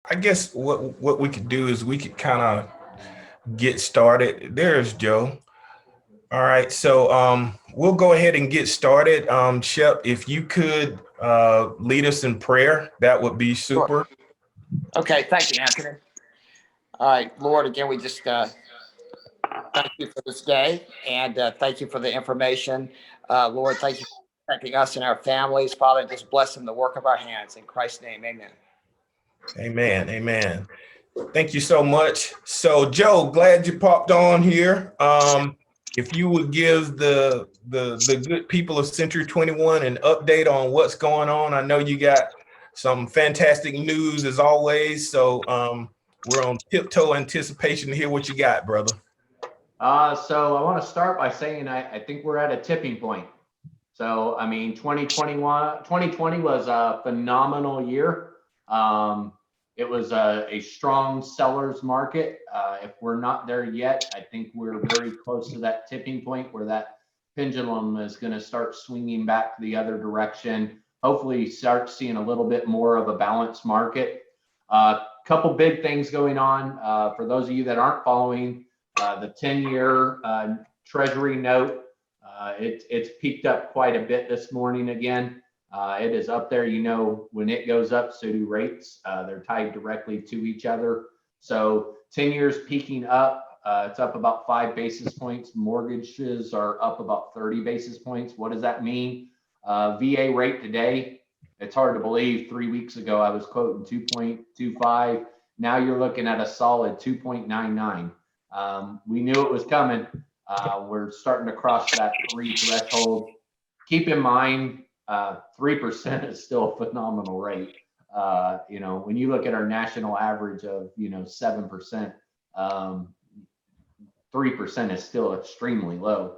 I guess what we could do is we could kind of get started. There's Joe. All right, so we'll go ahead and get started. Shep, if you could lead us in prayer, that would be Sure. super. Okay. Thank you, Anthony. All right, Lord. Again, we just thank you for this day, and thank you for the information, Lord. Thank you for protecting us and our families, Father. Just blessing the work of our hands in Christ's name. Amen. Amen. Amen. Thank you so much. So, Joe, glad you popped on here. If you would give the good people of Century 21 an update on what's going on. I know you got some fantastic news as always. So, we're on tiptoe anticipation to hear what you got, brother. So I want to start by saying I think we're at a tipping point. So, I mean, 2020 was a phenomenal year. It was a strong seller's market. If we're not there yet, I think we're very close to that tipping point where that pendulum is going to start swinging back the other direction. Hopefully, start seeing a little bit more of a balanced market. Couple big things going on. For those of you that aren't following, the 10-year Treasury note, it's peaked up quite a bit this morning again. It is up there. You know, when it goes up, so do rates. They're tied directly to each other. So 10 years peaking up, it's up about 5 basis points. Mortgages are up about 30 basis points. What does that mean? VA rate today, it's hard to believe. 3 weeks ago, I was quoting 2.25. Now you're looking at a solid 2.99. We knew it was coming. We're starting to cross that 3 threshold. Keep in mind, 3% is still a phenomenal rate. When you look at our national average of 7%, 3% is still extremely low.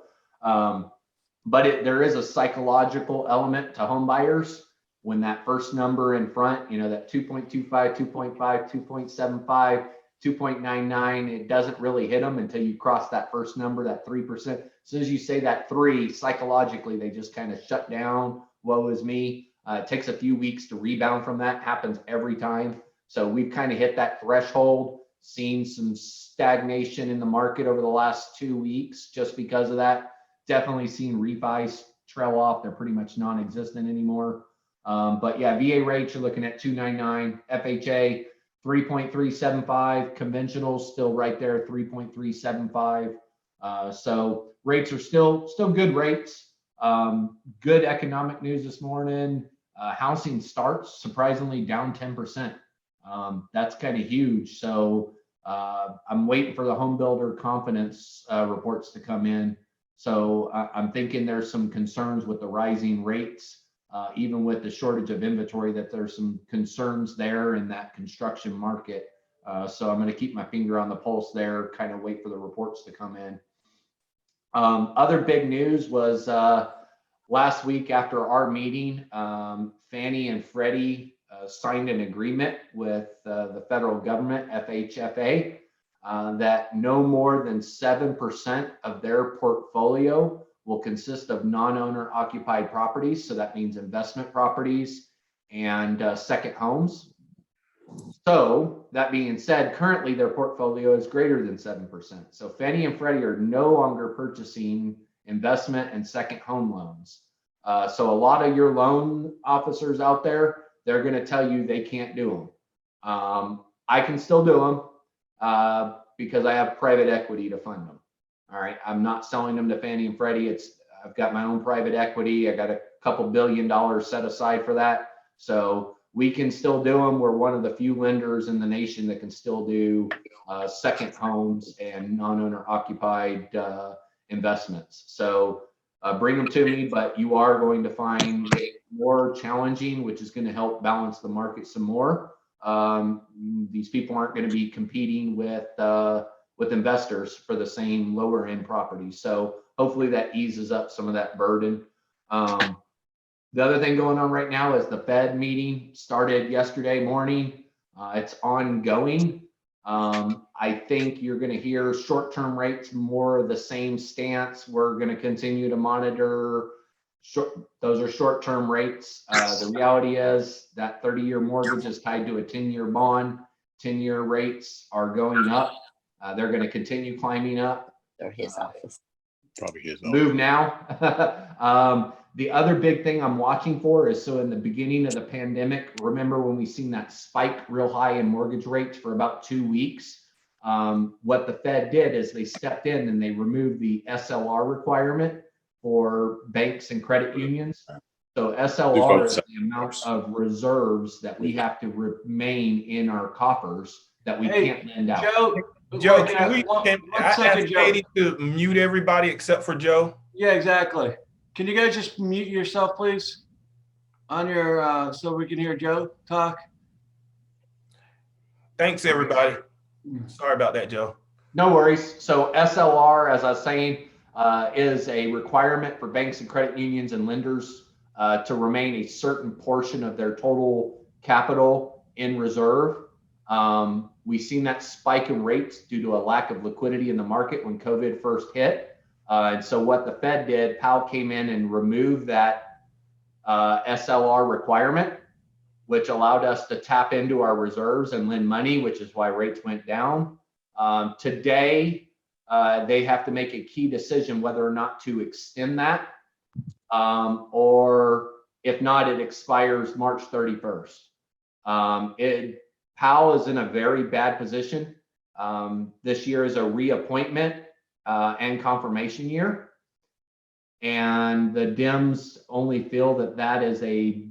But there is a psychological element to home buyers when that first number in front, that 2.25, 2.5, 2.75, 2.99, it doesn't really hit them until you cross that first number, that 3%. As soon as you say that 3, psychologically, they just kind of shut down. Woe is me. It takes a few weeks to rebound from that. Happens every time. So we've kind of hit that threshold, seen some stagnation in the market over the last 2 weeks just because of that. Definitely seen refis trail off. They're pretty much non-existent anymore. But yeah, VA rates, you're looking at 2.99, FHA 3.375, conventional still right there, 3.375. So rates are still good rates. Good economic news this morning. Housing starts surprisingly down 10%. That's kind of huge. So I'm waiting for the home builder confidence reports to come in. So I'm thinking there's some concerns with the rising rates. Even with the shortage of inventory, that there's some concerns there in that construction market. So I'm going to keep my finger on the pulse there, kind of wait for the reports to come in. Other big news was last week after our meeting, Fannie and Freddie signed an agreement with the federal government, FHFA, that no more than 7% of their portfolio will consist of non-owner occupied properties. So that means investment properties and second homes. So that being said, currently their portfolio is greater than 7%. So Fannie and Freddie are no longer purchasing investment and second home loans. So a lot of your loan officers out there, they're going to tell you they can't do them. I can still do them because I have private equity to fund them. All right, I'm not selling them to Fannie and Freddie. I've got my own private equity. I got a couple $1 billion set aside for that. So we can still do them. We're one of the few lenders in the nation that can still do second homes and non-owner occupied investments. So bring them to me, but you are going to find it more challenging, which is going to help balance the market some more. These people aren't going to be competing with investors for the same lower end properties. So hopefully that eases up some of that burden. The other thing going on right now is the Fed meeting started yesterday morning. It's ongoing. I think you're going to hear short-term rates more of the same stance. We're going to continue to monitor. Those are short-term rates. The reality is that 30-year mortgage is tied to a 10-year bond. 10-year rates are going up. They're going to continue climbing up. Or his office. Probably his. Move now. The other big thing I'm watching for is, so in the beginning of the pandemic, remember when we seen that spike real high in mortgage rates for about 2 weeks? What the Fed did is they stepped in and they removed the SLR requirement for banks and credit unions. So SLR is the amount of reserves that we have to remain in our coffers that we can't lend out. Joe, can I ask Katie to mute everybody except for Joe? Yeah, exactly. Can you guys just mute yourself, please, on your so we can hear Joe talk? Thanks, everybody. Sorry about that, Joe. No worries. So SLR, as I was saying, is a requirement for banks and credit unions and lenders to remain a certain portion of their total capital in reserve. We've seen that spike in rates due to a lack of liquidity in the market when COVID first hit. And so what the Fed did, Powell came in and removed that SLR requirement, which allowed us to tap into our reserves and lend money, which is why rates went down. Today, they have to make a key decision whether or not to extend that, or if not, it expires March 31st. Powell is in a very bad position. This year is a reappointment and confirmation year. And the Dems only feel that that is a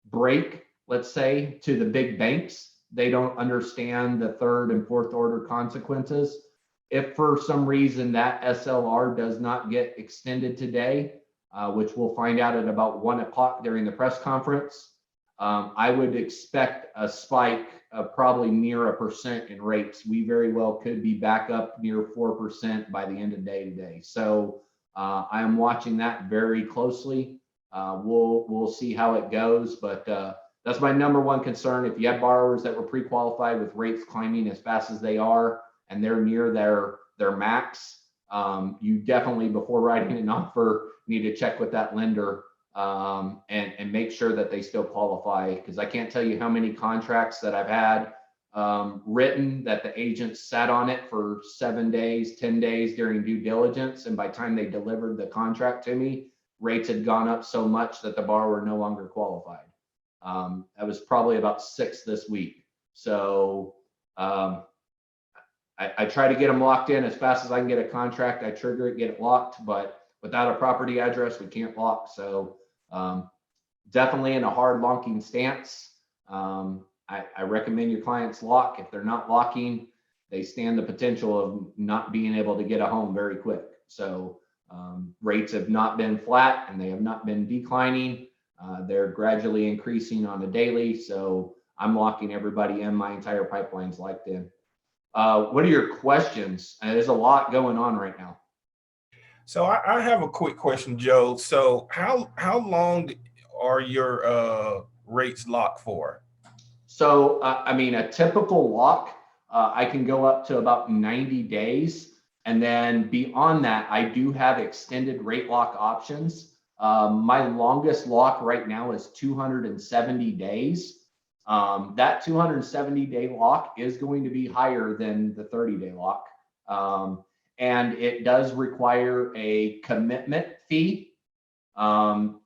break, let's say, to the big banks. They don't understand the third and fourth order consequences. If for some reason that SLR does not get extended today, which we'll find out at about 1 o'clock during the press conference, I would expect a spike of probably near 1% in rates. We very well could be back up near 4% by the end of day today. So I am watching that very closely. We'll see how it goes, but that's my number one concern. If you have borrowers that were pre-qualified with rates climbing as fast as they are, and they're near their max, you definitely, before writing an offer, need to check with that lender and make sure that they still qualify. Because I can't tell you how many contracts that I've had written that the agent sat on it for 7 days, 10 days during due diligence. And by the time they delivered the contract to me, rates had gone up so much that the borrower no longer qualified. That was probably about 6 this week. So I try to get them locked in as fast as I can get a contract. I trigger it, get it locked, but without a property address, we can't lock. So definitely in a hard locking stance. I recommend your clients lock. If they're not locking, they stand the potential of not being able to get a home very quick. So rates have not been flat and they have not been declining. They're gradually increasing on a daily. So I'm locking everybody in. My entire pipeline's locked in. What are your questions? There's a lot going on right now. So I have a quick question, Joe. So how long are your rates locked for? So, I mean, a typical lock, I can go up to about 90 days. And then beyond that, I do have extended rate lock options. My longest lock right now is 270 days. That 270-day lock is going to be higher than the 30-day lock. And it does require a commitment fee.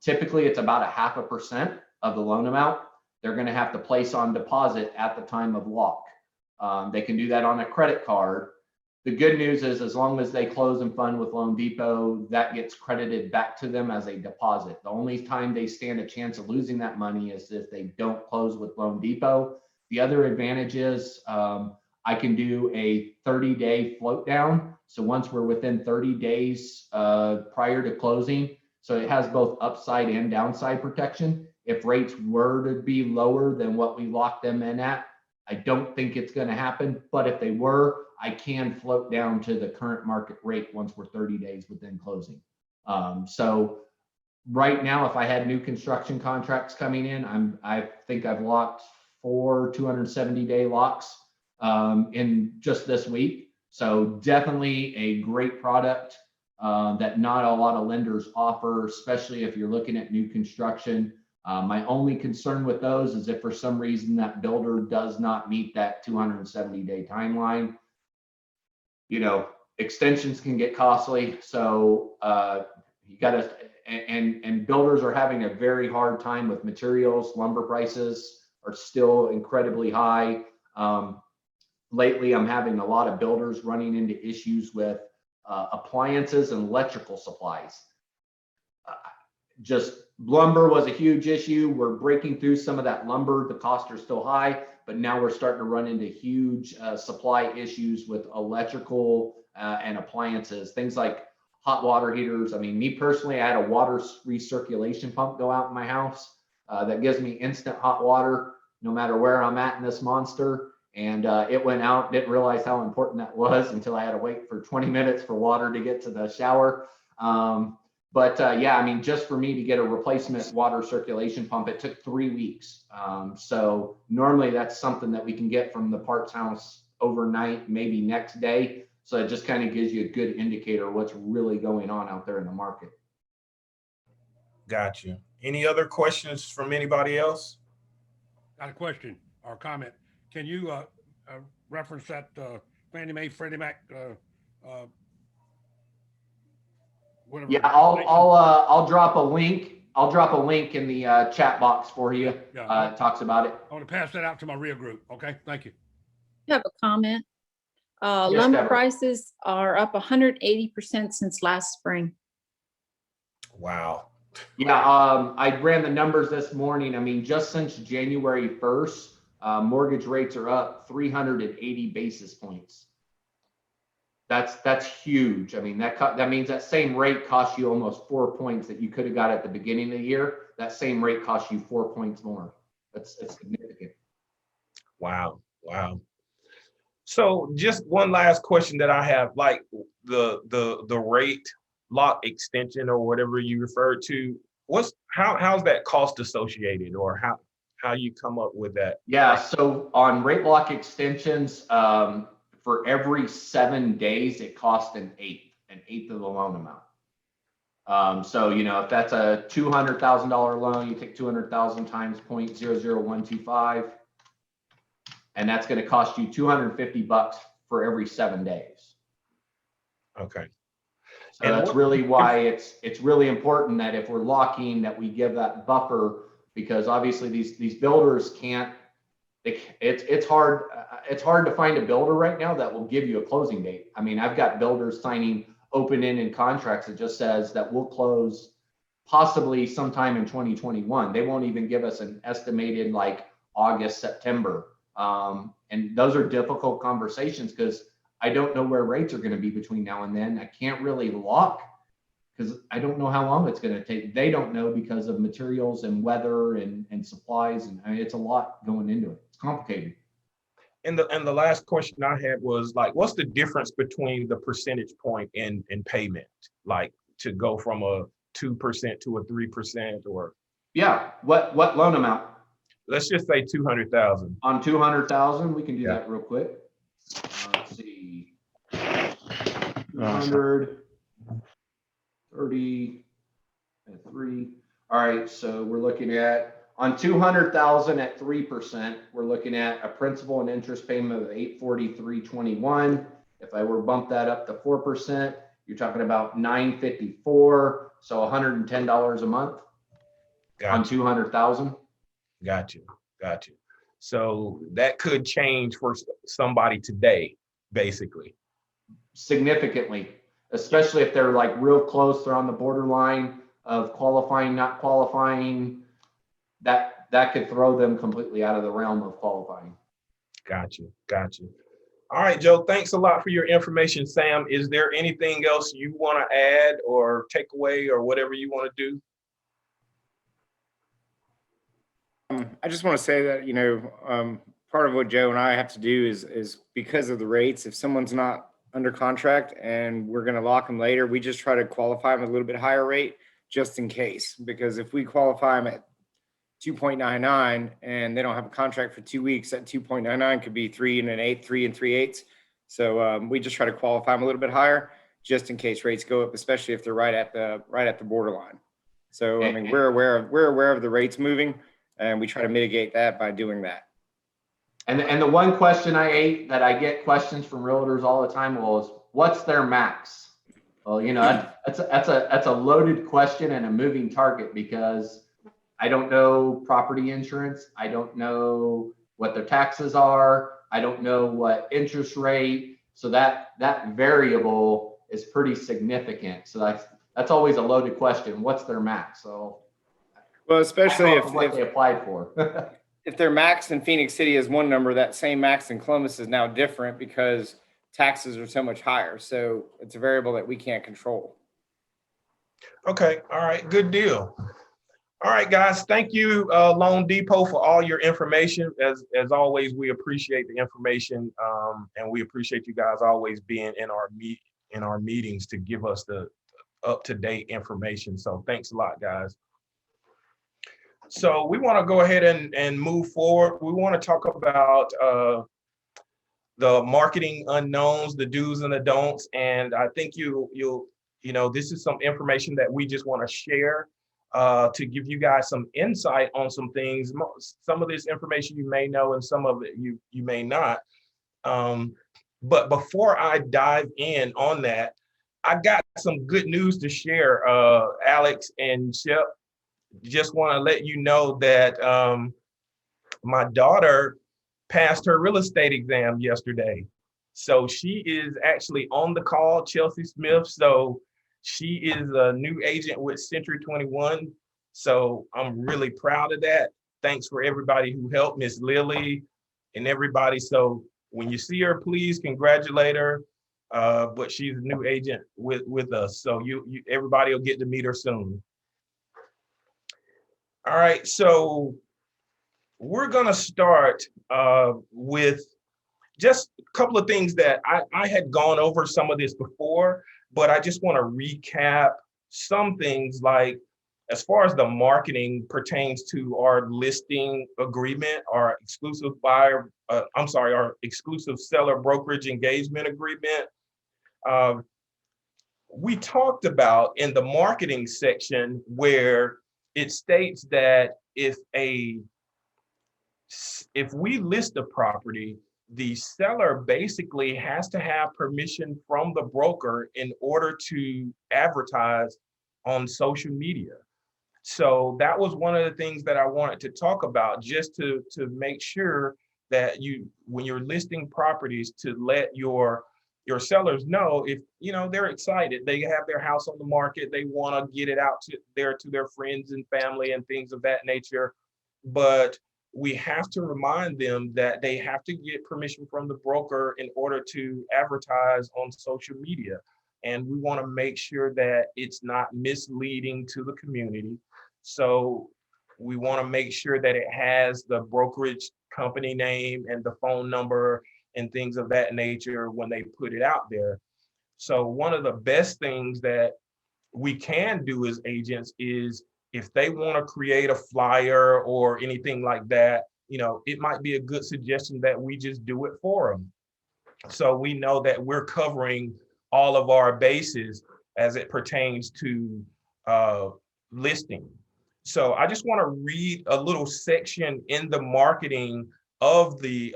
Typically, it's about 0.5% of the loan amount they're going to have to place on deposit at the time of lock. They can do that on a credit card. The good news is, as long as they close and fund with Loan Depot, that gets credited back to them as a deposit. The only time they stand a chance of losing that money is if they don't close with Loan Depot. The other advantage is I can do a 30-day float down. So once we're within 30 days prior to closing, so it has both upside and downside protection. If rates were to be lower than what we locked them in at, I don't think it's going to happen. But if they were, I can float down to the current market rate once we're 30 days within closing. So right now, if I had new construction contracts coming in, I think I've locked 4 270-day locks in just this week. So definitely a great product that not a lot of lenders offer, especially if you're looking at new construction. My only concern with those is if for some reason that builder does not meet that 270-day timeline, you know, extensions can get costly. So you got to, and builders are having a very hard time with materials. Lumber prices are still incredibly high. Lately, I'm having a lot of builders running into issues with appliances and electrical supplies. Just lumber was a huge issue. We're breaking through some of that lumber. The costs are still high, but now we're starting to run into huge supply issues with electrical and appliances, things like hot water heaters. I mean, me personally, I had a water recirculation pump go out in my house that gives me instant hot water no matter where I'm at in this monster. And it went out, didn't realize how important that was until I had to wait for 20 minutes for water to get to the shower. Yeah, I mean, just for me to get a replacement water circulation pump, it took 3 weeks. So normally that's something that we can get from the parts house overnight, maybe next day. So it just kind of gives you a good indicator of what's really going on out there in the market. Gotcha. Any other questions from anybody else? Got a question or comment. Can you reference that Fannie Mae, Freddie Mac? Whatever. Yeah, I'll drop a link. I'll drop a link in the chat box for you. Yeah. It talks about it. I want to pass that out to my real group. Okay, thank you. I have a comment. Yes, Lumber Deborah. prices are up 180% since last spring. Wow. Yeah, I ran the numbers this morning. I mean, just since January 1st, mortgage rates are up 380 basis points. That's huge. I mean, that means that same rate costs you almost 4 points that you could have got at the beginning of the year. That same rate costs you 4 points more. That's significant. Wow. Wow. So just one last question that I have, like the rate lock extension or whatever you referred to, how's that cost associated, or how you come up with that? Yeah, so on rate lock extensions, for every 7 days, it costs an eighth of the loan amount. So, you know, if that's a $200,000 loan, you take 200,000 times 0.00125, and that's going to cost you $250 for every 7 days. Okay. So And that's really why it's really important that if we're locking, that we give that buffer, because obviously these builders can't. It's hard to find a builder right now that will give you a closing date. I mean, I've got builders signing open-ended contracts that just says that we'll close possibly sometime in 2021. They won't even give us an estimated like August, September. And those are difficult conversations because I don't know where rates are going to be between now and then. I can't really lock because I don't know how long it's going to take. They don't know because of materials and weather and supplies. And I mean, it's a lot going into it. It's complicated. And the last question I had was, like, what's the difference between the percentage point in payment, like to go from a 2% to a 3%, or? Yeah. What loan amount? Let's just say 200,000. On 200,000, we can do Yeah. that real quick. Let's see. 200, 30, and 3. All right, so we're looking at, on 200,000 at 3%, we're looking at a principal and interest payment of $843.21. If I were to bump that up to 4%, you're talking about $954, so $110 a month on 200,000. Got you. So that could change for somebody today, basically. Significantly, especially if they're like real close, they're on the borderline of qualifying, not qualifying. That could throw them completely out of the realm of qualifying. Got you. All right, Joe, thanks a lot for your information. Sam, is there anything else you want to add or take away or whatever you want to do? I just want to say that, you know, part of what Joe and I have to do is because of the rates, if someone's not under contract and we're going to lock them later, we just try to qualify them at a little bit higher rate just in case. Because if we qualify them at 2.99 and they don't have a contract for 2 weeks, that 2.99 could be 3 1/8, 3 3/8. So we just try to qualify them a little bit higher just in case rates go up, especially if they're right at the borderline. So, I mean, we're aware of the rates moving, and we try to mitigate that by doing that. And the one question that I get questions from realtors all the time was, what's their max? Well, you know, that's a loaded question and a moving target, because I don't know property insurance. I don't know what their taxes are. I don't know what interest rate. So that variable is pretty significant. So that's always a loaded question. What's their max? So, well, especially if they applied for. If their max in Phoenix City is one number, that same max in Columbus is now different because taxes are so much higher. So it's a variable that we can't control. Okay. All right. Good deal. All right, guys. Thank you, Loan Depot, for all your information. As always, we appreciate the information, and we appreciate you guys always being in our meetings to give us the up-to-date information. So thanks a lot, guys. So we want to go ahead and move forward. We want to talk about the marketing unknowns, the do's and the don'ts. And I think this is some information that we just want to share to give you guys some insight on some things. Some of this information you may know, and some of it you may not. But before I dive in on that, I got some good news to share, Alex and Shep. Just want to let you know that my daughter passed her real estate exam yesterday. So she is actually on the call, Chelsea Smith. So she is a new agent with Century 21. So I'm really proud of that. Thanks for everybody who helped, Miss Lily and everybody. So when you see her, please congratulate her. But she's a new agent with us. So everybody will get to meet her soon. All right, so we're gonna start with just a couple of things that I had gone over some of this before, but I just want to recap some things, like as far as the marketing pertains to our listing agreement, our exclusive our exclusive seller brokerage engagement agreement. We talked about in the marketing section where it states that if we list a property, the seller basically has to have permission from the broker in order to advertise on social media. So that was one of the things that I wanted to talk about, just to make sure that when you're listing properties, to let your sellers know, if they're excited, they have their house on the market, they want to get it out to their friends and family and things of that nature. But we have to remind them that they have to get permission from the broker in order to advertise on social media. And we want to make sure that it's not misleading to the community. So we want to make sure that it has the brokerage company name and the phone number and things of that nature when they put it out there. So one of the best things that we can do as agents is, if they want to create a flyer or anything like that, it might be a good suggestion that we just do it for them. So we know that we're covering all of our bases as it pertains to listing. So I just want to read a little section in the marketing of the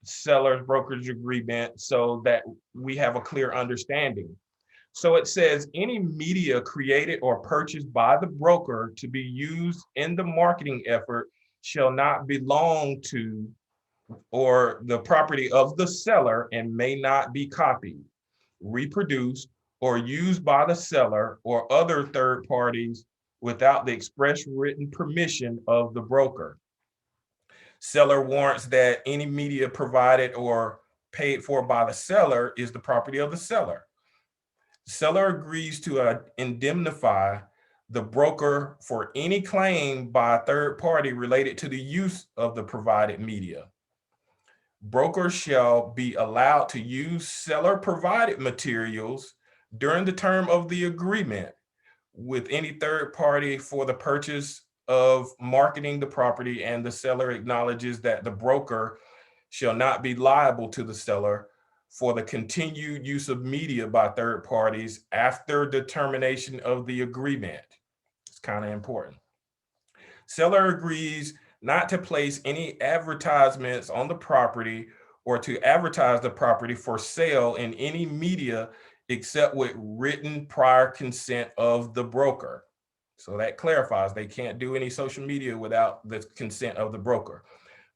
seller's brokerage agreement so that we have a clear understanding. So it says, any media created or purchased by the broker to be used in the marketing effort shall not belong to or the property of the seller and may not be copied, reproduced, or used by the seller or other third parties without the express written permission of the broker. Seller warrants that any media provided or paid for by the seller is the property of the seller. Seller agrees to indemnify the broker for any claim by a third party related to the use of the provided media. Brokers shall be allowed to use seller provided materials during the term of the agreement with any third party for the purchase of marketing the property, and the seller acknowledges that the broker shall not be liable to the seller for the continued use of media by third parties after the termination of the agreement. It's kind of important. Seller agrees not to place any advertisements on the property or to advertise the property for sale in any media except with written prior consent of the broker. So that clarifies they can't do any social media without the consent of the broker.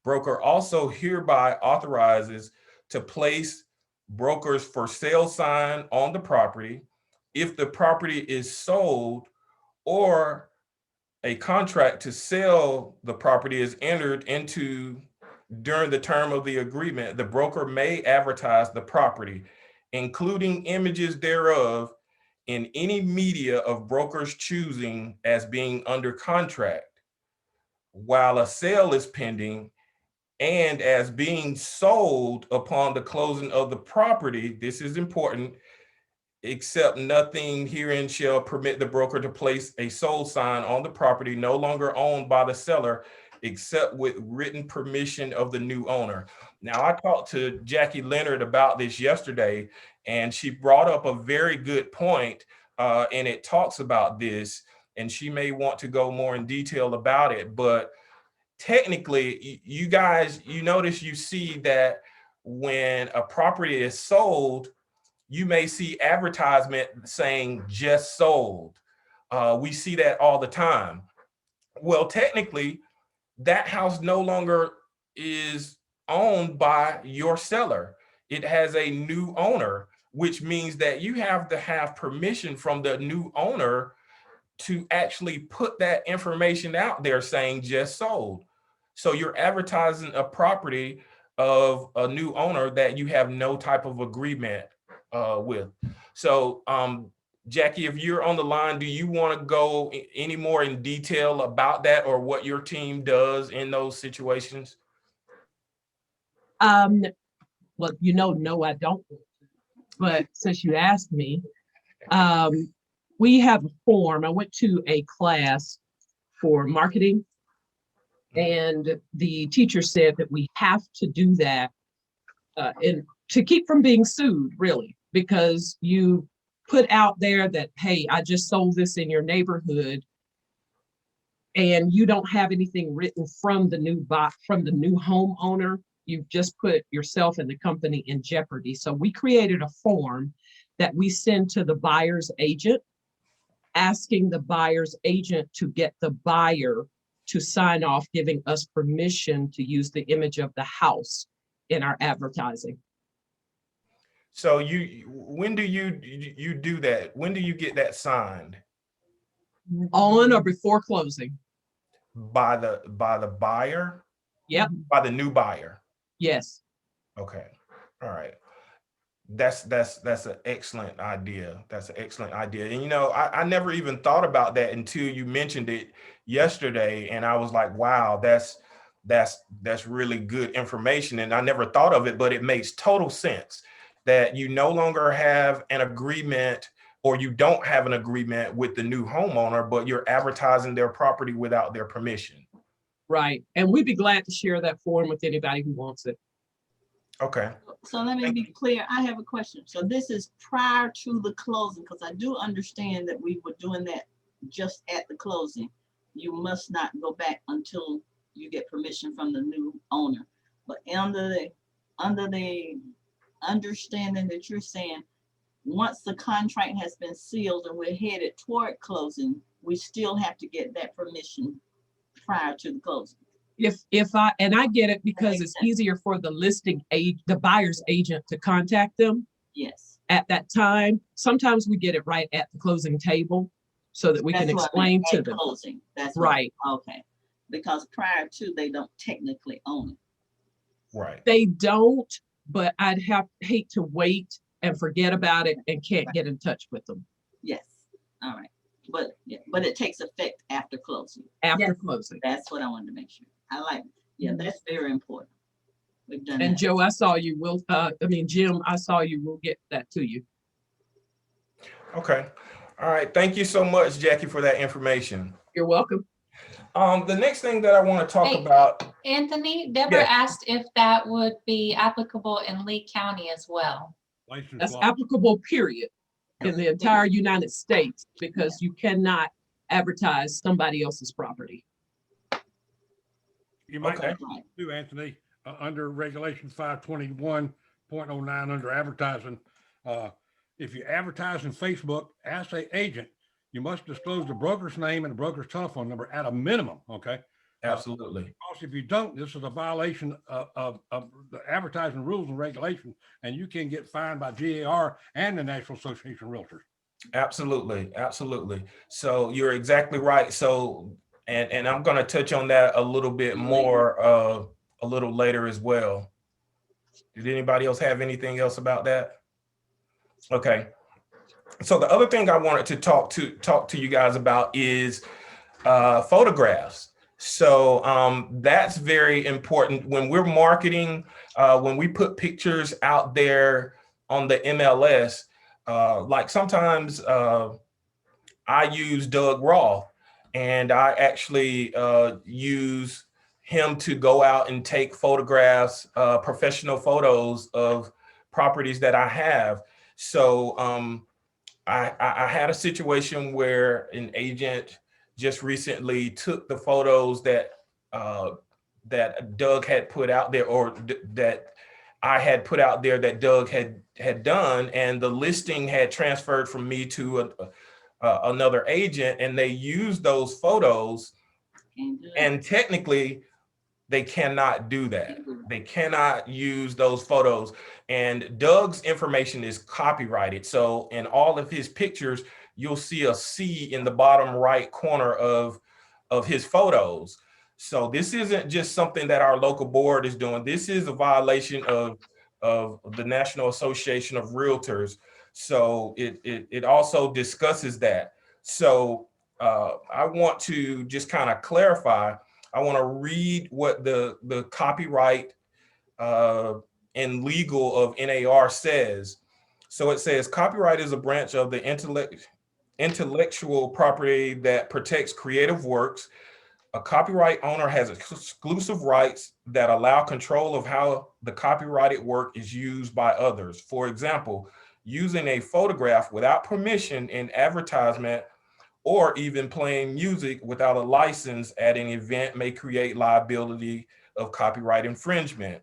Broker also hereby authorizes to place broker's for sale sign on the property if the property is sold or a contract to sell the property is entered into during the term of the agreement. The broker may advertise the property, including images thereof, in any media of broker's choosing as being under contract while a sale is pending, and as being sold upon the closing of the property. This is important. Except nothing herein shall permit the broker to place a sold sign on the property no longer owned by the seller, except with written permission of the new owner. Now, I talked to Jackie Leonard about this yesterday, and she brought up a very good point, and it talks about this, and she may want to go more in detail about it. But technically, you guys, you notice, you see that when a property is sold, you may see advertisement saying just sold. We see that all the time. Well, technically, that house no longer is owned by your seller. It has a new owner, which means that you have to have permission from the new owner to actually put that information out there saying just sold. So you're advertising a property of a new owner that you have no type of agreement with. So Jackie, if you're on the line, do you want to go any more in detail about that or what your team does in those situations? Well, no, I don't. But since you asked me, we have a form. I went to a class for marketing, and the teacher said that we have to do that and to keep from being sued, really, because you put out there that, hey, I just sold this in your neighborhood, and you don't have anything written from the new homeowner. You've just put yourself and the company in jeopardy. So we created a form that we send to the buyer's agent, asking the buyer's agent to get the buyer to sign off, giving us permission to use the image of the house in our advertising. So when do you do that? When do you get that signed? On or before closing. By the buyer? Yep. By the new buyer. Yes. Okay. All right. That's an excellent idea. That's an excellent idea. And I never even thought about that until you mentioned it yesterday, and I was like, wow, that's really good information. And I never thought of it, but it makes total sense that you no longer have an agreement, or you don't have an agreement with the new homeowner, but you're advertising their property without their permission. Right. And we'd be glad to share that form with anybody who wants it. Okay. So let me be clear. I have a question. So this is prior to the closing, because I do understand that we were doing that just at the closing. You must not go back until you get permission from the new owner. But under the understanding that you're saying, once the contract has been sealed and we're headed toward closing, we still have to get that permission prior to the closing. I get it, because it's easier for the buyer's agent to contact them. Yes. At that time. Sometimes we get it right at the closing table so that we can explain to them. Closing. That's right. Okay. Because prior to, they don't technically own it. Right. They don't, but I'd hate to wait and forget about it and can't get in touch with them. Yes. All right. But it takes effect after closing. After closing. That's what I wanted to make sure. I like it. Yeah, that's very important. We've done And that. Joe, I saw you. Jim, I saw you. We'll get that to you. Okay. All right. Thank you so much, Jackie, for that information. You're welcome. The next thing that I want to talk about. Anthony, Deborah asked if that would be applicable in Lee County as well. That's applicable, period, in the entire United States, because you cannot advertise somebody else's property. You might Okay. have to do, Anthony, under regulation 521.09 under advertising. If you advertise in Facebook as an agent, you must disclose the broker's name and the broker's telephone number at a minimum, okay? Absolutely. Because if you don't, this is a violation of the advertising rules and regulations, and you can get fined by GAR and the National Association of Realtors. Absolutely. Absolutely. So you're exactly right. So, and I'm going to touch on that a little bit more a little later as well. Did anybody else have anything else about that? Okay. So the other thing I wanted to talk to you guys about is photographs. So that's very important when we're marketing, when we put pictures out there on the MLS. Like sometimes I use Doug Roth, and I actually use him to go out and take photographs, professional photos of properties that I have. So I had a situation where an agent just recently took the photos that that Doug had put out there, or that I had put out there that Doug had done, and the listing had transferred from me to another agent, and they used those photos, and technically they cannot do that. They cannot use those photos. And Doug's information is copyrighted. So in all of his pictures, you'll see a C in the bottom right corner of his photos. So this isn't just something that our local board is doing. This is a violation of the National Association of Realtors. So it also discusses that. So I want to just kind of clarify. I want to read what the copyright and legal of NAR says. So it says, copyright is a branch of the intellectual property that protects creative works. A copyright owner has exclusive rights that allow control of how the copyrighted work is used by others. For example, using a photograph without permission in advertisement, or even playing music without a license at an event, may create liability of copyright infringement.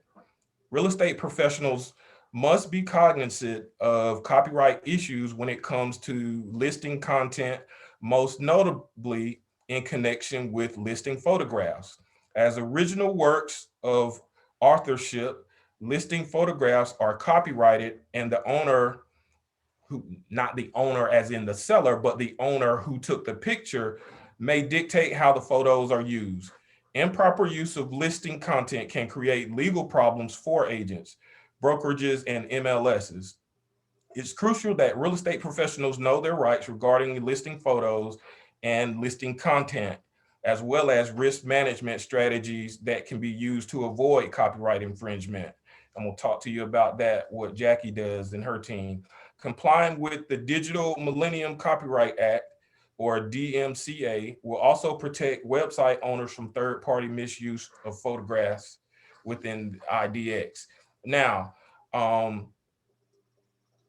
Real estate professionals must be cognizant of copyright issues when it comes to listing content, most notably in connection with listing photographs. As original works of authorship, listing photographs are copyrighted, and the owner, who, not the owner as in the seller, but the owner who took the picture, may dictate how the photos are used. Improper use of listing content can create legal problems for agents, brokerages, and MLSs. It's crucial that real estate professionals know their rights regarding listing photos and listing content, as well as risk management strategies that can be used to avoid copyright infringement. And we'll talk to you about that, what Jackie does and her team. Complying with the Digital Millennium Copyright Act, or DMCA, will also protect website owners from third-party misuse of photographs within IDX. Now,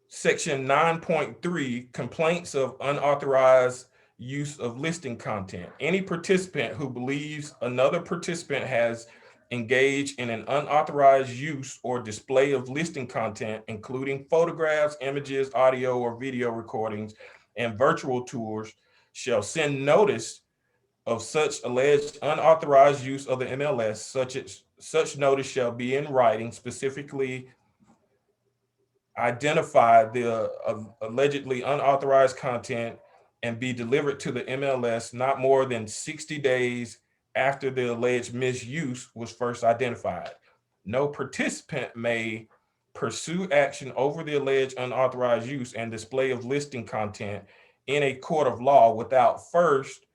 Section 9.3, complaints of unauthorized use of listing content. Any participant who believes another participant has engaged in an unauthorized use or display of listing content, including photographs, images, audio or video recordings, and virtual tours, shall send notice of such alleged unauthorized use of the MLS. Such notice shall be in writing, specifically identify the allegedly unauthorized content, and be delivered to the MLS not more than 60 days after the alleged misuse was first identified. No participant may pursue action over the alleged unauthorized use and display of listing content in a court of law without first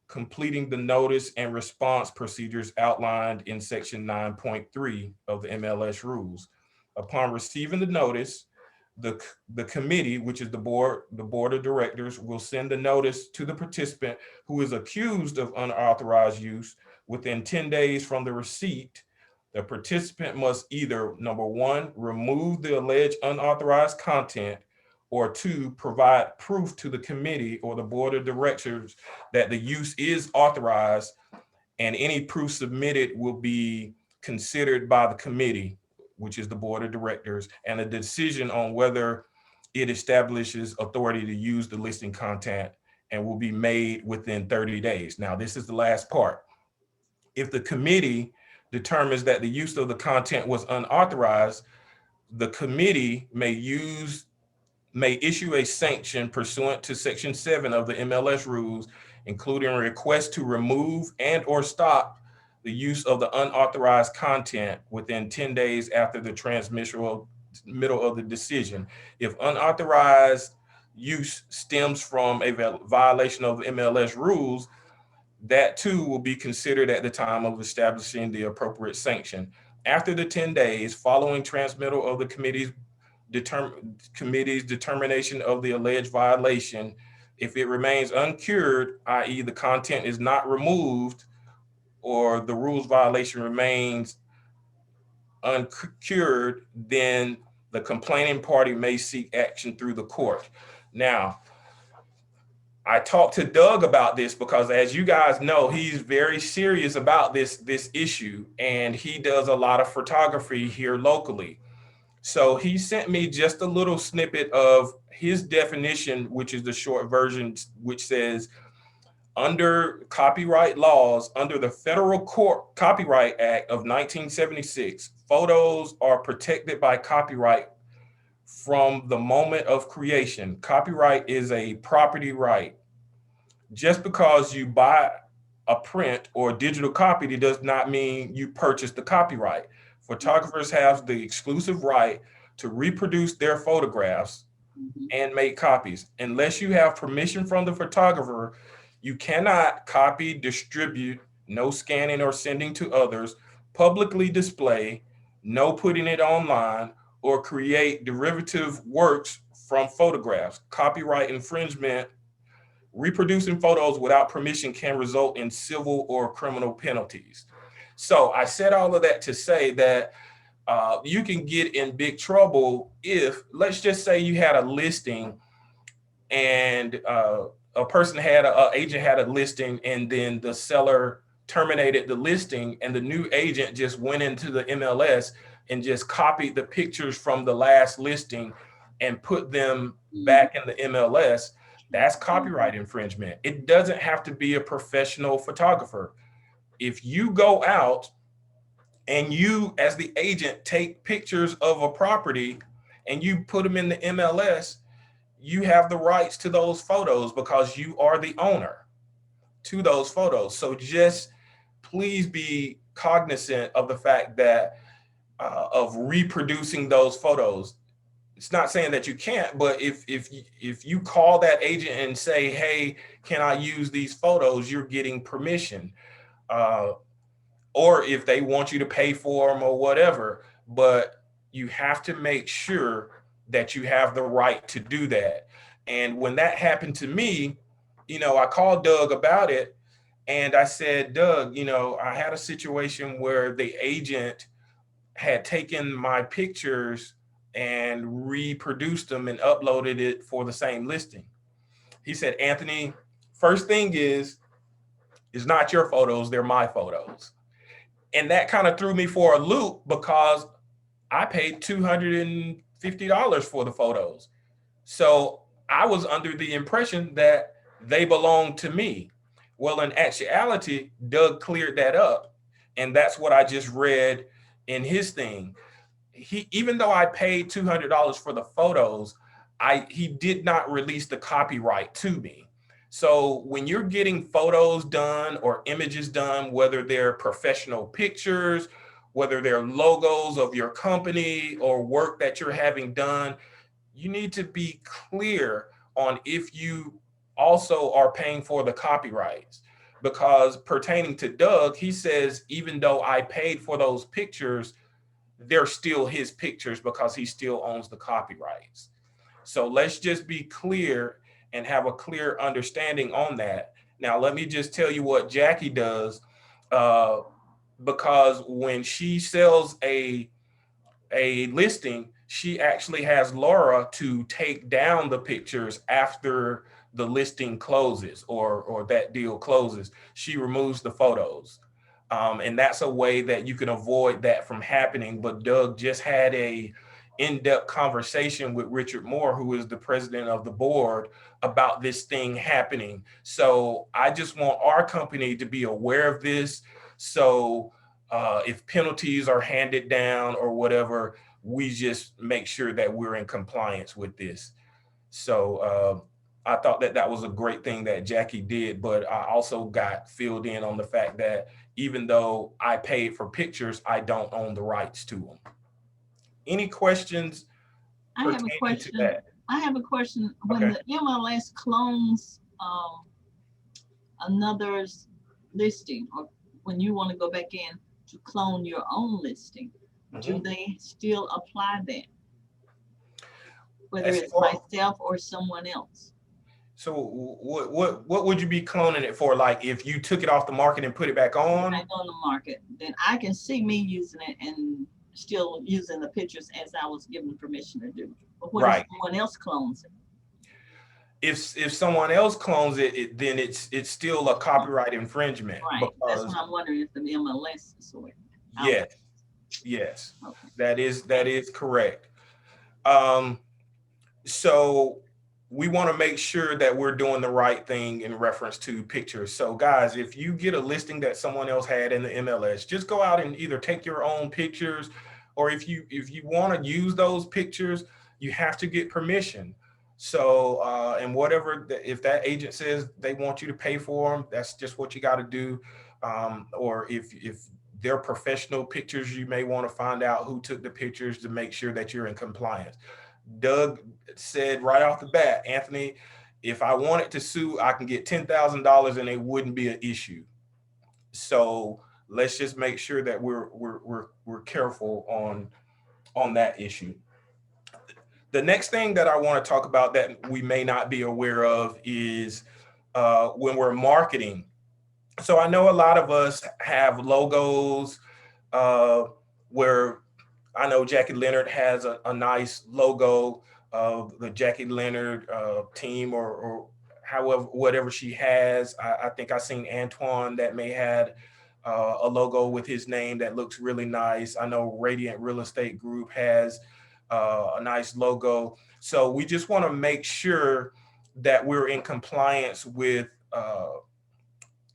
completing the notice and response procedures outlined in Section 9.3 of the MLS rules. Upon receiving the notice, the committee, which is the board of directors, will send the notice to the participant who is accused of unauthorized use within 10 days from the receipt. The participant must either, number one, remove the alleged unauthorized content, or 2, provide proof to the committee or the board of directors that the use is authorized, and any proof submitted will be considered by the committee, which is the board of directors, and a decision on whether it establishes authority to use the listing content and will be made within 30 days. Now, this is the last part. If the committee determines that the use of the content was unauthorized, the committee may issue a sanction pursuant to Section 7 of the MLS rules, including a request to remove and or stop the use of the unauthorized content within 10 days after the transmittal of the decision. If unauthorized use stems from a violation of the MLS rules, that too will be considered at the time of establishing the appropriate sanction. After the 10 days following transmittal of the committee's determination of the alleged violation, if it remains uncured, i.e. the content is not removed or the rules violation remains uncured, then the complaining party may seek action through the court. Now, I talked to Doug about this because, as you guys know, he's very serious about this issue, and he does a lot of photography here locally. So he sent me just a little snippet of his definition, which is the short version, which says, under copyright laws, under the Federal Copyright Act of 1976, photos are protected by copyright from the moment of creation. Copyright is a property right. Just because you buy a print or digital copy, it does not mean you purchase the copyright. Photographers have the exclusive right to reproduce their photographs and make copies. Unless you have permission from the photographer, you cannot copy, distribute, no scanning or sending to others, publicly display, no putting it online, or create derivative works from photographs. Copyright infringement, reproducing photos without permission can result in civil or criminal penalties. So I said all of that to say that you can get in big trouble if, let's just say you had a listing and a person had an agent had a listing, and then the seller terminated the listing, and the new agent just went into the MLS and just copied the pictures from the last listing and put them back in the MLS. That's copyright infringement. It doesn't have to be a professional photographer. If you go out and you, as the agent, take pictures of a property and you put them in the MLS, you have the rights to those photos because you are the owner to those photos. So just please be cognizant of the fact that of reproducing those photos. It's not saying that you can't, but if you call that agent and say, hey, can I use these photos, you're getting permission. Or if they want you to pay for them or whatever, but you have to make sure that you have the right to do that. And when that happened to me, I called Doug about it, and I said, Doug, I had a situation where the agent had taken my pictures and reproduced them and uploaded it for the same listing. He said, Anthony, first thing is, it's not your photos, they're my photos. And that kind of threw me for a loop because I paid $250 for the photos. So I was under the impression that they belonged to me. Well, in actuality, Doug cleared that up. And that's what I just read in his thing. Even though I paid $200 for the photos, he did not release the copyright to me. So when you're getting photos done or images done, whether they're professional pictures, whether they're logos of your company or work that you're having done, you need to be clear on if you also are paying for the copyrights. Because pertaining to Doug, he says, even though I paid for those pictures, they're still his pictures because he still owns the copyrights. So let's just be clear and have a clear understanding on that. Now, let me just tell you what Jackie does, because when she sells a listing, she actually has Laura to take down the pictures after the listing closes or that deal closes. She removes the photos. And that's a way that you can avoid that from happening. But Doug just had a in-depth conversation with Richard Moore, who is the president of the board, about this thing happening. So I just want our company to be aware of this. So if penalties are handed down or whatever, we just make sure that we're in compliance with this. So I thought that that was a great thing that Jackie did, but I also got filled in on the fact that even though I paid for pictures, I don't own the rights to them. Any questions I have a pertaining to question. that? I have a question. When Okay. the MLS clones another's listing, or when you want to go back in to clone your own listing, do they still apply that? Whether As it's far- myself or someone else? So what would you be cloning it for? Like if you took it off the market and put it back on? Right on the market, then I can see me using it and still using the pictures as I was given permission to do. But what if someone else clones it? If someone else clones it, then it's still a copyright infringement. Right. That's what I'm wondering, if the MLS is sort. Yes, Okay. that is correct. So we want to make sure that we're doing the right thing in reference to pictures. So guys, if you get a listing that someone else had in the MLS, just go out and either take your own pictures, or if you want to use those pictures, you have to get permission. So and whatever, if that agent says they want you to pay for them, that's just what you got to do. Or if they're professional pictures, you may want to find out who took the pictures to make sure that you're in compliance. Doug said right off the bat, Anthony, if I wanted to sue, I can get $10,000 and it wouldn't be an issue. So let's just make sure that we're careful on that issue. The next thing that I want to talk about that we may not be aware of is when we're marketing. So I know a lot of us have logos where I know Jackie Leonard has a nice logo of the Jackie Leonard team or however, whatever she has. I think I seen Antoine that may had a logo with his name that looks really nice. I know Radiant Real Estate Group has a nice logo. So we just want to make sure that we're in compliance with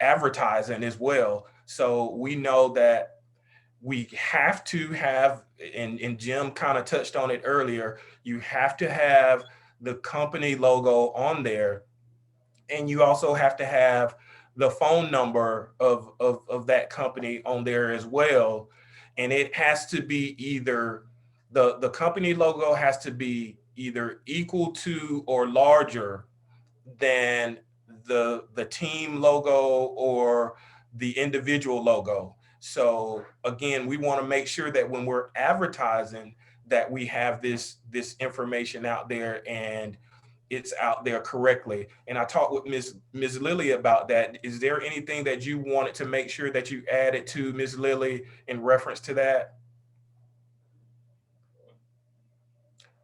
advertising as well. So we know that we have to have, and Jim kind of touched on it earlier, you have to have the company logo on there. And you also have to have the phone number of that company on there as well. And it has to be either, the company logo has to be either equal to or larger than the team logo or the individual logo. So again, we want to make sure that when we're advertising that we have this information out there and it's out there correctly. And I talked with Ms. Lily about that. Is there anything that you wanted to make sure that you added to Ms. Lily in reference to that?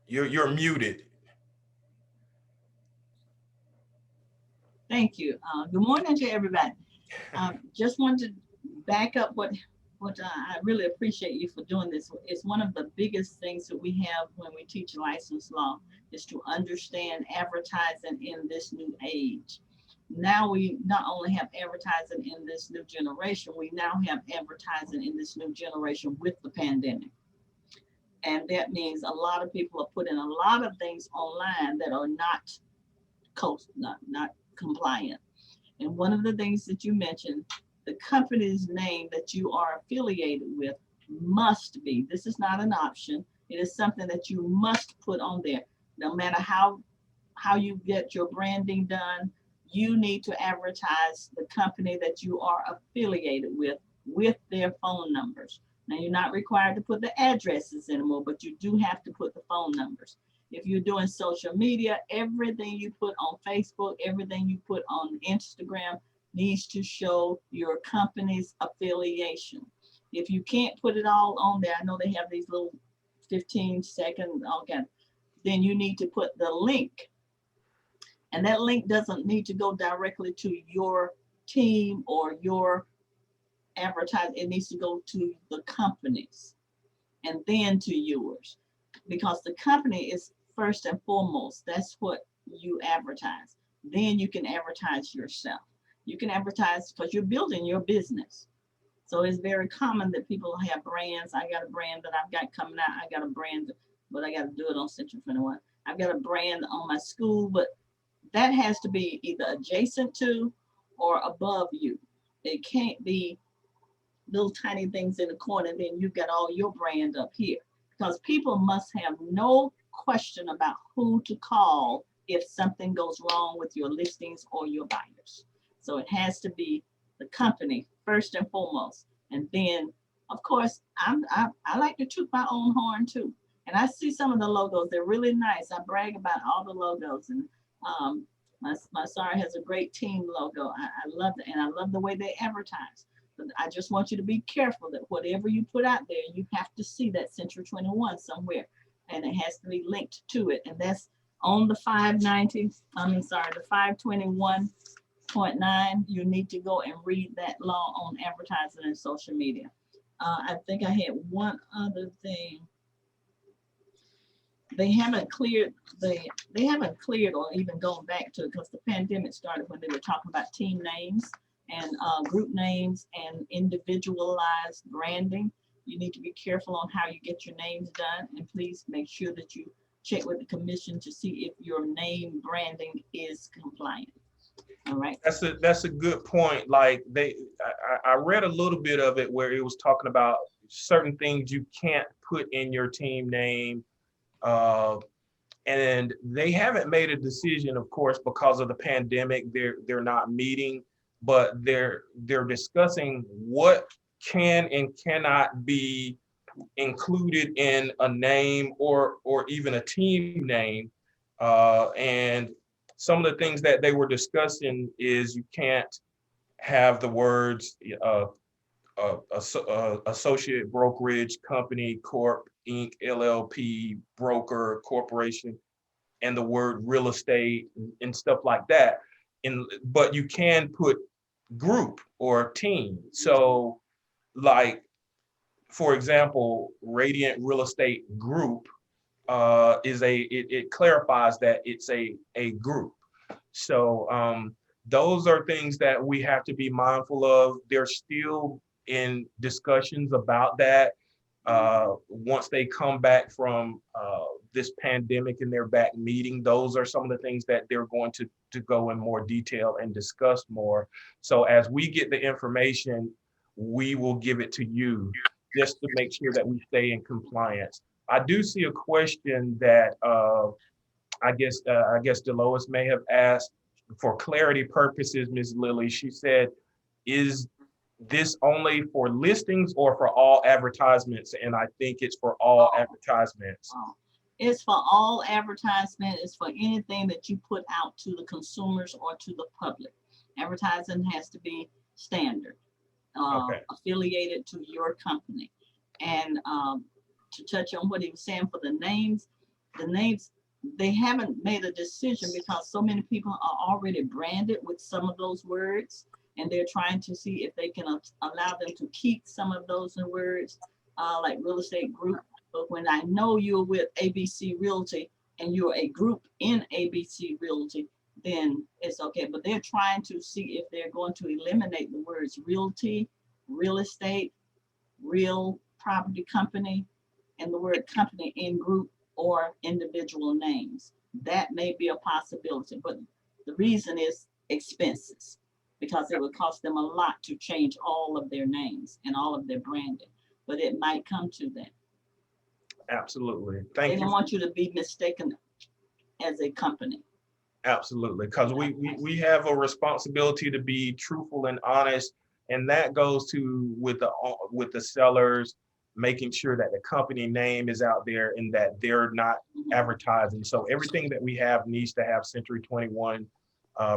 You're muted. Thank you. Good morning to everybody. Just wanted to back up what I really appreciate you for doing this. It's one of the biggest things that we have when we teach license law is to understand advertising in this new age. Now we not only have advertising in this new generation, we now have advertising in this new generation with the pandemic. And that means a lot of people are putting a lot of things online that are not compliant. And one of the things that you mentioned, the company's name that you are affiliated with must be, this is not an option, it is something that you must put on there. No matter how you get your branding done, you need to advertise the company that you are affiliated with their phone numbers. Now, you're not required to put the addresses anymore, but you do have to put the phone numbers. If you're doing social media, everything you put on Facebook, everything you put on Instagram needs to show your company's affiliation. If you can't put it all on there, I know they have these little 15-second, okay. Then you need to put the link. And that link doesn't need to go directly to your team or your advertising. It needs to go to the companies and then to yours, because the company is first and foremost. That's what you advertise. Then you can advertise yourself. You can advertise because you're building your business. So it's very common that people have brands. I got a brand that I've got coming out. I got a brand, but I got to do it on Central 21. I've got a brand on my school, but that has to be either adjacent to or above you. It can't be little tiny things in the corner, then you've got all your brand up here. Because people must have no question about who to call if something goes wrong with your listings or your buyers. So it has to be the company first and foremost. And then, of course, I like to toot my own horn too. And I see some of the logos, they're really nice. I brag about all the logos. And my SAR has a great team logo. I love it. And I love the way they advertise. But I just want you to be careful that whatever you put out there, you have to see that Central 21 somewhere. And it has to be linked to it. And that's on the 521.9. You need to go and read that law on advertising and social media. I think I had one other thing. They haven't cleared or even gone back to it, because the pandemic started when they were talking about team names and group names and individualized branding. You need to be careful on how you get your names done, and please make sure that you check with the commission to see if your name branding is compliant. All right. That's a good point. Like I read a little bit of it where it was talking about certain things you can't put in your team name. And they haven't made a decision, of course, because of the pandemic. They're not meeting, but they're discussing what can and cannot be included in a name or even a team name. And some of the things that they were discussing is you can't have the words associate brokerage company, corp, Inc., LLP, broker, corporation, and the word real estate and stuff like that. But you can put group or team. So like, for example, Radiant Real Estate Group it clarifies that it's a group. So those are things that we have to be mindful of. They're still in discussions about that. Once they come back from this pandemic and they're back meeting, those are some of the things that they're going to go in more detail and discuss more. So as we get the information, we will give it to you just to make sure that we stay in compliance. I do see a question that I guess Delois may have asked for clarity purposes, Ms. Lilly. She said, is this only for listings or for all advertisements? And I think it's for all advertisements. It's for all advertisement. It's for anything that you put out to the consumers or to the public. Advertising has to be standard, affiliated to your company. And to touch on what he was saying for the names, they haven't made a decision because so many people are already branded with some of those words, and they're trying to see if they can allow them to keep some of those words, like real estate group. But when I know you're with ABC Realty and you're a group in ABC Realty, then it's okay. But they're trying to see if they're going to eliminate the words realty, real estate, real property company, and the word company in group or individual names. That may be a possibility, but the reason is expenses, because it would cost them a lot to change all of their names and all of their branding, but it might come to that. Absolutely. Thank you. They don't want you to be mistaken as a company. Absolutely, because we have a responsibility to be truthful and honest, and that goes to with the sellers, making sure that the company name is out there and that they're not advertising. So everything that we have needs to have Century 21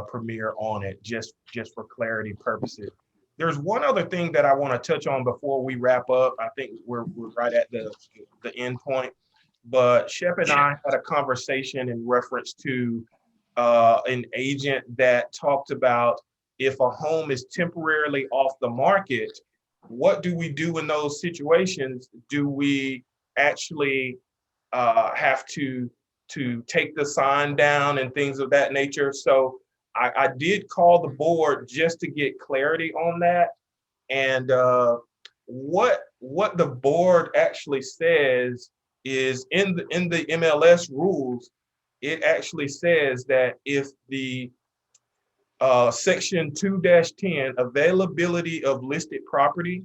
Premier on it, just for clarity purposes. There's one other thing that I want to touch on before we wrap up. I think we're right at the end point. but Shep and I had a conversation in reference to an agent that talked about if a home is temporarily off the market, what do we do in those situations? Do we actually have to take the sign down and things of that nature? So I did call the board just to get clarity on that. And what the board actually says is in the MLS rules, it actually says that if the section 2-10 availability of listed property,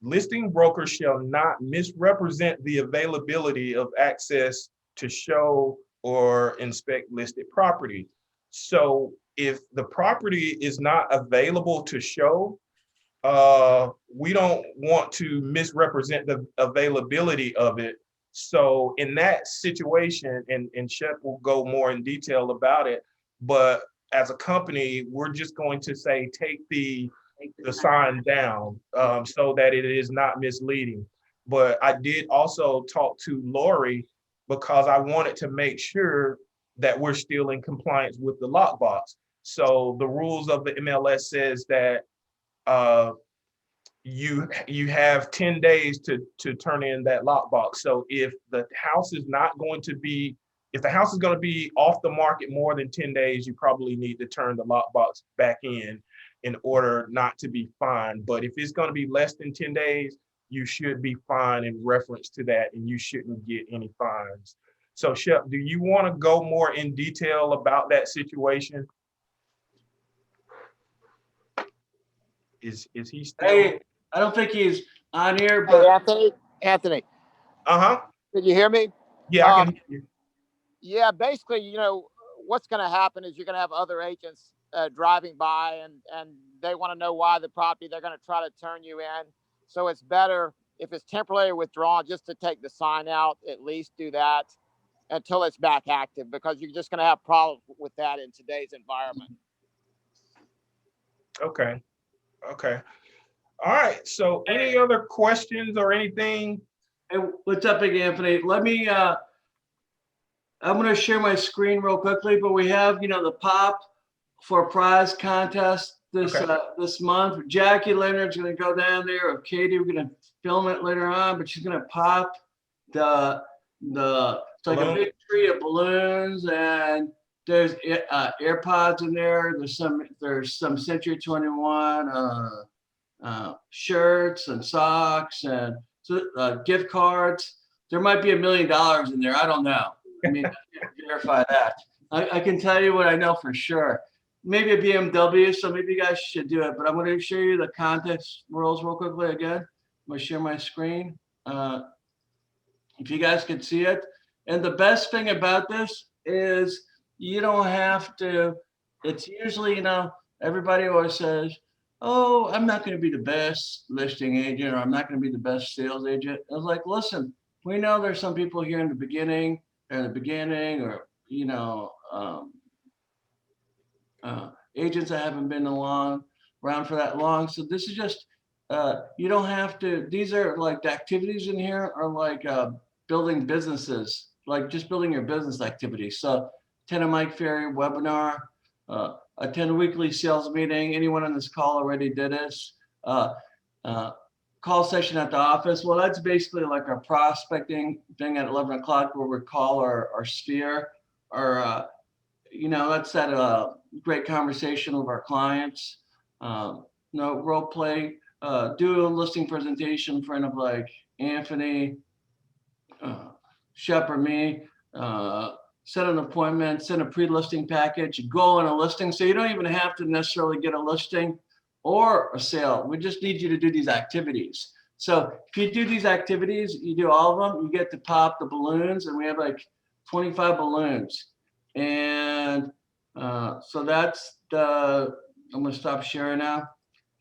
listing brokers shall not misrepresent the availability of access to show or inspect listed property. So if the property is not available to show, we don't want to misrepresent the availability of it. So in that situation, and Shep will go more in detail about it, but as a company, we're just going to say, take the sign down so that it is not misleading. But I did also talk to Lori because I wanted to make sure that we're still in compliance with the lockbox. So the rules of the MLS says that you have 10 days to turn in that lockbox. So if the house is going to be off the market more than 10 days, you probably need to turn the lockbox back in order not to be fined. But if it's going to be less than 10 days, you should be fined in reference to that, and you shouldn't get any fines. So Shep, do you want to go more in detail about that situation? Is he still? Hey, I don't think he's on here, Hey, but Anthony, Uh-huh. can you hear me? Yeah, I can hear you. Yeah, basically, what's going to happen is you're going to have other agents driving by, and they want to know why the property, they're going to try to turn you in. So it's better if it's temporarily withdrawn, just to take the sign out, at least do that until it's back active, because you're just going to have problems with that in today's environment. Okay. All right. So any other questions or anything? hey, what's up, Big Anthony? Let me, I'm going to share my screen real quickly, but we have, the pop for a prize contest this month. Jackie Leonard's going to go down there, or Katie, we're going to film it later on, but she's going to pop it's like a big tree of balloons, and there's AirPods in there. There's some Century 21 shirts and socks and gift cards. There might be $1 million in there. I don't know. I mean, I can't verify that. I can tell you what I know for sure. Maybe a BMW, so maybe you guys should do it. But I'm going to show you the contest rules real quickly again. I'm going to share my screen. If you guys can see it. And the best thing about this is you don't have to, it's usually, everybody always says, oh, I'm not going to be the best listing agent, or I'm not going to be the best sales agent. I was like, listen, we know there's some people here in the beginning, or, agents that haven't been around for that long. So this is just, you don't have to, these are like the activities in here are like building businesses, like just building your business activities. So attend a Mike Ferry webinar, attend a weekly sales meeting. Anyone on this call already did this. Call session at the office. Well, that's basically like our prospecting thing at 11 o'clock where we call our sphere, or, let's set a great conversation with our clients. Role play, do a listing presentation in front of like Anthony, Shep, or me, set an appointment, send a pre-listing package, go on a listing. So you don't even have to necessarily get a listing or a sale. We just need you to do these activities. So if you do these activities, you do all of them, you get to pop the balloons, and we have like 25 balloons. And so that's I'm going to stop sharing now.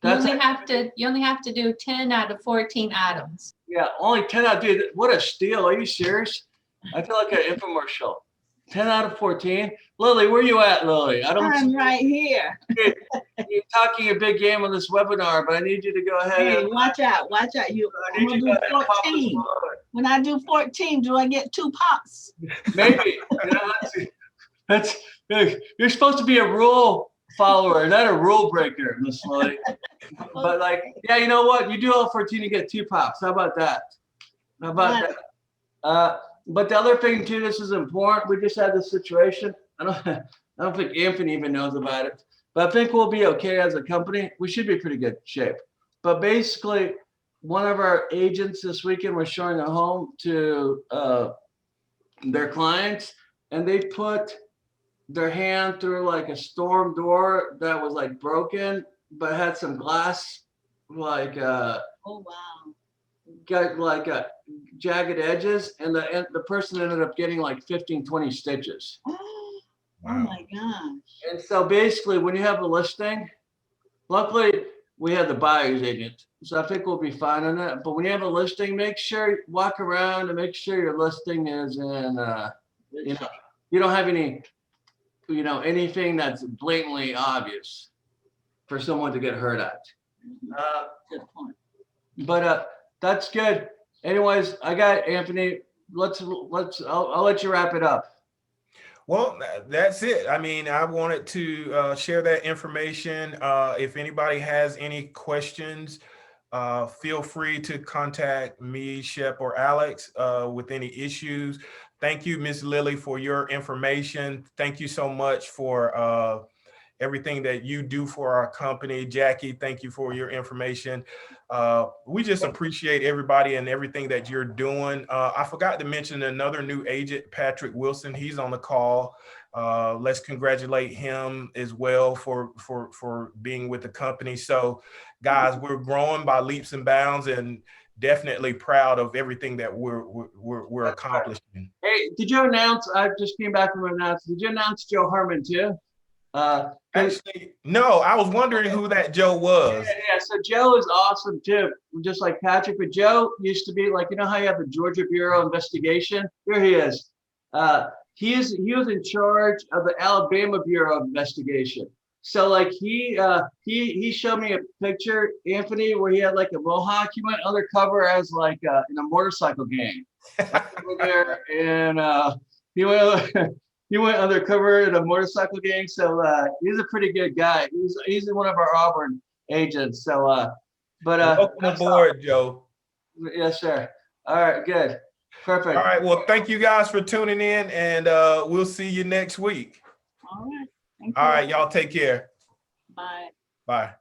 You only have to do 10 out of 14 items. Yeah, only 10 out. Dude, what a steal. Are you serious? I feel like an infomercial. 10 out of 14. Lily, where you at, Lily? I'm right here. You're talking a big game on this webinar, but I need you to go ahead. Hey, watch out. You, I need you to go ahead and pop this 14. balloon. when I do 14, do I get 2 pops? Maybe. You know, that's you're supposed to be a rule follower, not a rule breaker, Miss Lily. But like, yeah, you know what? You do all 14, you get 2 pops. How about that? How about that? But the other thing too, this is important. We just had this situation. I don't think Anthony even knows about it, but I think we'll be okay as a company. We should be pretty good shape. But basically, one of our agents this weekend was showing a home to their clients, and they put their hand through like a storm door that was like broken, but had some glass, like Oh, wow. got like jagged edges, and the person ended up getting like 15, 20 stitches. Oh my gosh. And so basically, when you have a listing, luckily we have the buyer's agent, so I think we'll be fine on that. But when you have a listing, make sure you walk around and make sure your listing is in, you know, you don't have any, you know, anything that's blatantly obvious for someone to get hurt at. Good point. But that's good. Anyways, I got Anthony. I'll let you wrap it up. Well, that's it. I mean, I wanted to share that information. If anybody has any questions, feel free to contact me, Shep, or Alex with any issues. Thank you, Ms. Lily, for your information. Thank you so much for everything that you do for our company. Jackie, thank you for your information. We just appreciate everybody and everything that you're doing. I forgot to mention another new agent, Patrick Wilson. He's on the call. Let's congratulate him as well for being with the company. So guys, we're growing by leaps and bounds, and definitely proud of everything that we're accomplishing. Hey, did you announce, I just came back from an announcement, did you announce Joe Herman too? Actually, no, I was wondering who that Joe was. Yeah, so Joe is awesome too, just like Patrick. But Joe used to be like, you know how you have the Georgia Bureau investigation? Here he is. He was in charge of the Alabama Bureau of Investigation. So like he showed me a picture, Anthony, where he had like a mohawk. He went undercover as like in a motorcycle gang over there, and he went undercover in a motorcycle gang. So he's a pretty good guy. He's one of our Auburn agents. So Welcome aboard, Joe. Yes, sir. All right, good. Perfect. All right. Well, thank you guys for tuning in, and we'll see you next week. All right. Thank All you. right, y'all take care. Bye. Bye.